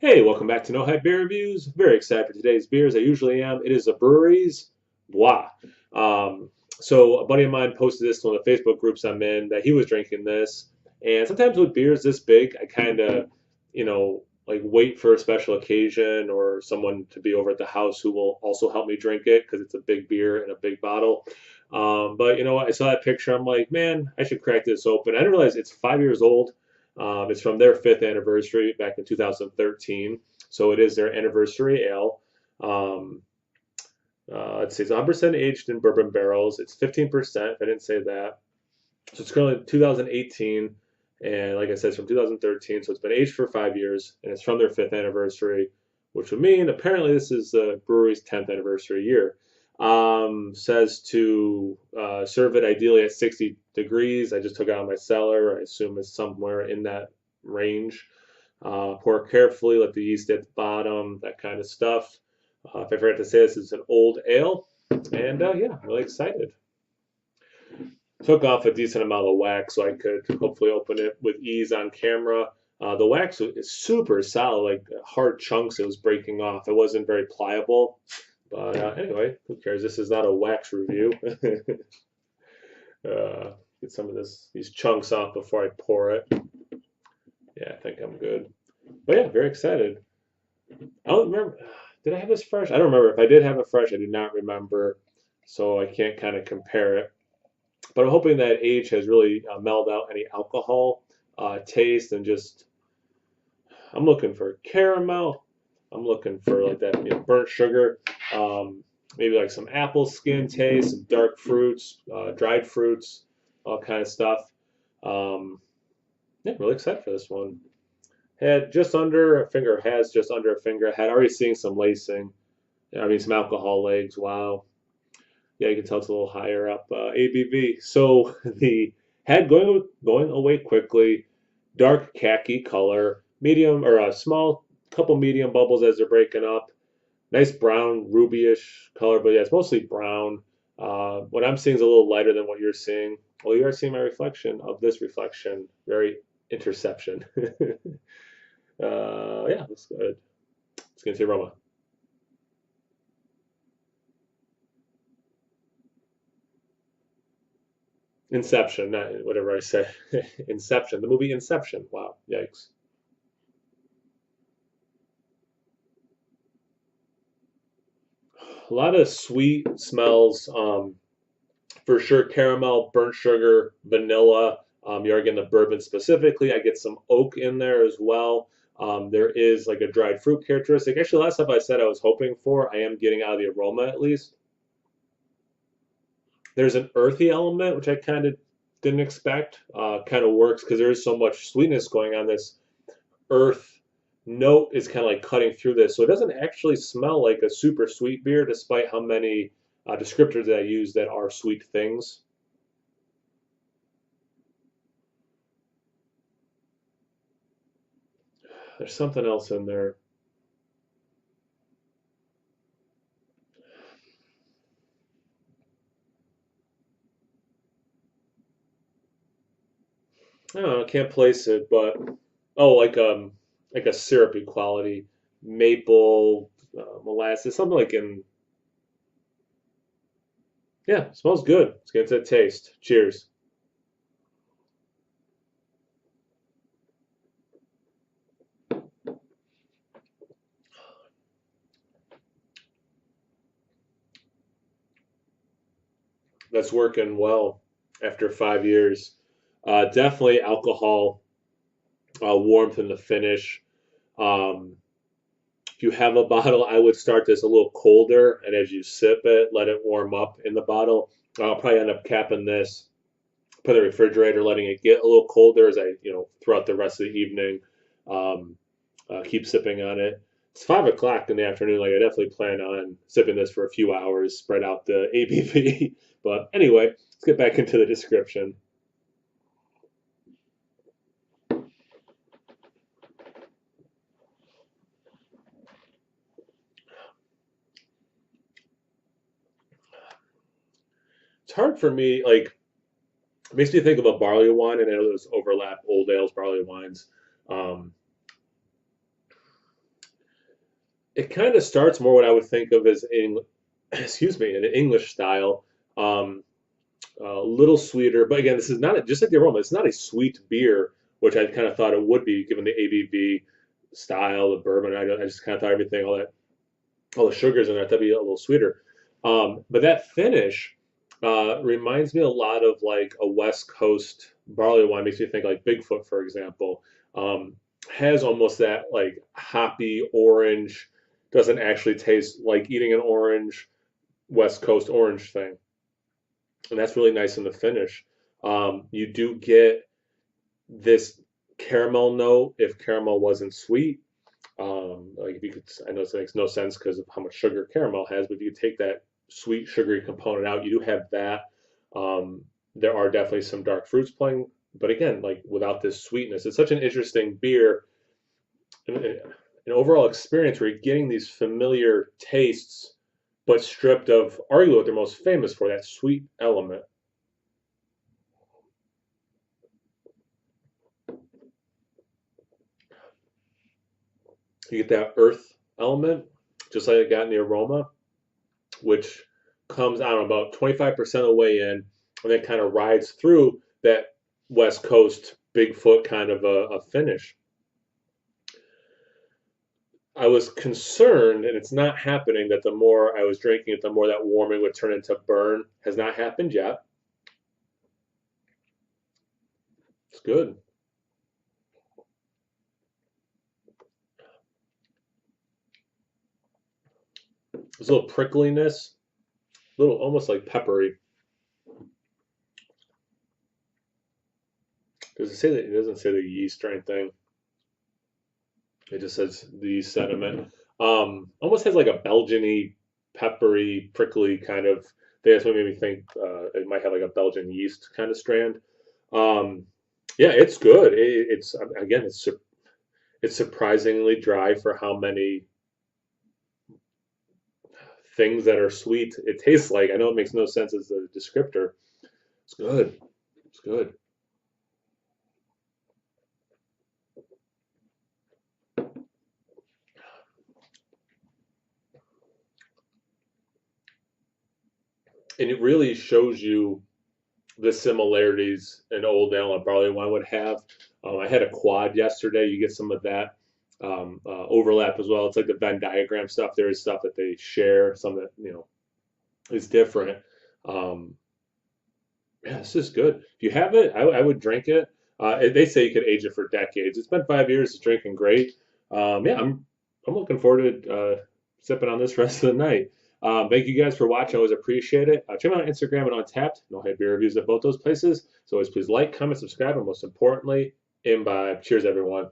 Hey, welcome back to No Hype Beer Reviews. Very excited for today's beer, as I usually am. It is a Brewery's Bois. Um, so a buddy of mine posted this to one of the Facebook groups I'm in that he was drinking this. And sometimes with beers this big, I kind of, like wait for a special occasion or someone to be over at the house who will also help me drink it because it's a big beer in a big bottle. But you know what? I saw that picture. I'm like, man, I should crack this open. I didn't realize it's 5 years old. It's from their fifth anniversary back in 2013, so it is their anniversary ale. Um, let's see, it's 100% aged in bourbon barrels. It's 15%, if I didn't say that. So it's currently 2018, and like I said, it's from 2013, so it's been aged for 5 years, and it's from their fifth anniversary, which would mean apparently this is the brewery's 10th anniversary year. Says to serve it ideally at 60 degrees. I just took it out of my cellar. I assume it's somewhere in that range. Pour carefully, let the yeast at the bottom, that kind of stuff. If I forgot to say this, it's an old ale, and yeah, I'm really excited. Took off a decent amount of wax so I could hopefully open it with ease on camera. The wax is super solid, like hard chunks it was breaking off. It wasn't very pliable. But anyway, who cares? This is not a wax review. Get some of these chunks off before I pour it. Yeah, I think I'm good. But yeah, very excited. I don't remember. Did I have this fresh? I don't remember. If I did have it fresh, I do not remember. So I can't kind of compare it. But I'm hoping that age has really mellowed out any alcohol taste and just I'm looking for caramel. I'm looking for like that burnt sugar. Maybe like some apple skin taste, some dark fruits, dried fruits, all kind of stuff. Um, yeah, really excited for this one. Had just under a finger, has just under a finger. Had already seen some lacing. I mean, some alcohol legs. Wow. Yeah, you can tell it's a little higher up ABV. So the head going away quickly, dark khaki color, medium or a small couple medium bubbles as they're breaking up. Nice brown rubyish color, but yeah, it's mostly brown. What I'm seeing is a little lighter than what you're seeing. Well, you are seeing my reflection of this reflection. Very interception. Yeah, looks good. Let's get into the aroma. Inception, not whatever I say. Inception, the movie Inception. Wow, yikes. A lot of sweet smells. For sure, caramel, burnt sugar, vanilla. You're getting the bourbon specifically. I get some oak in there as well. There is like a dried fruit characteristic. Actually, last time I said I was hoping for, I am getting out of the aroma at least. There's an earthy element, which I kind of didn't expect. Kind of works because there is so much sweetness going on. This earth note is kind of like cutting through this. So it doesn't actually smell like a super sweet beer, despite how many descriptors that I use that are sweet things. There's something else in there. I don't know, I can't place it, but oh, like a syrupy quality, maple, molasses, something like in. Yeah, smells good. Let's get into the taste. Cheers. That's working well after 5 years. Definitely alcohol, warmth in the finish. Um, if you have a bottle, I would start this a little colder, and as you sip it, let it warm up in the bottle. I'll probably end up capping this, put in the refrigerator, letting it get a little colder as I, throughout the rest of the evening. Um, keep sipping on it. It's 5 o'clock in the afternoon. Like I definitely plan on sipping this for a few hours, spread out the ABV. But anyway, let's get back into the description. It's hard for me. Like it makes me think of a barley wine, and I know those overlap old ales, barley wines. Um, It kind of starts more what I would think of as excuse me, an English style. Um, a little sweeter, but again, this is not just like the aroma. It's not a sweet beer, which I kind of thought it would be given the ABV style, the bourbon. I just kind of thought everything, all the sugars in there, that'd be a little sweeter. But that finish reminds me a lot of like a West Coast barley wine. Makes me think like Bigfoot, for example. Has almost that like hoppy orange. Doesn't actually taste like eating an orange, West Coast orange thing, and that's really nice in the finish. You do get this caramel note if caramel wasn't sweet. Like if you could, I know this makes no sense because of how much sugar caramel has, but if you take that sweet sugary component out, you do have that. There are definitely some dark fruits playing, but again, like without this sweetness, it's such an interesting beer, an overall experience where you're getting these familiar tastes, but stripped of arguably what they're most famous for, that sweet element. You get that earth element, just like it got in the aroma, which comes, I don't know, about 25% of the way in, and then kind of rides through that West Coast Bigfoot kind of a finish. I was concerned, and it's not happening, that the more I was drinking it, the more that warming would turn into burn. Has not happened yet. It's good. There's a little prickliness, a little almost like peppery. Does it say that? It doesn't say the yeast or anything. It just says the sediment. Almost has like a Belgian-y, peppery, prickly kind of thing. That's what made me think it might have like a Belgian yeast kind of strand. Um, yeah, it's good. It's again, it's surprisingly dry for how many things that are sweet it tastes like. I know it makes no sense as a descriptor. It's good. It's good. And it really shows you the similarities an old ale and barley wine would have. I had a quad yesterday. You get some of that overlap as well. It's like the Venn diagram stuff. There is stuff that they share, some that is different. Um, yeah, this is good. If you have it, I would drink it. They say you could age it for decades. It's been 5 years. It's drinking great. Yeah, I'm looking forward to sipping on this rest of the night. Thank you guys for watching. I always appreciate it. Check me out on Instagram and Untapped. And I'll have beer reviews at both those places. So always please like, comment, subscribe, and most importantly, imbibe. Cheers, everyone.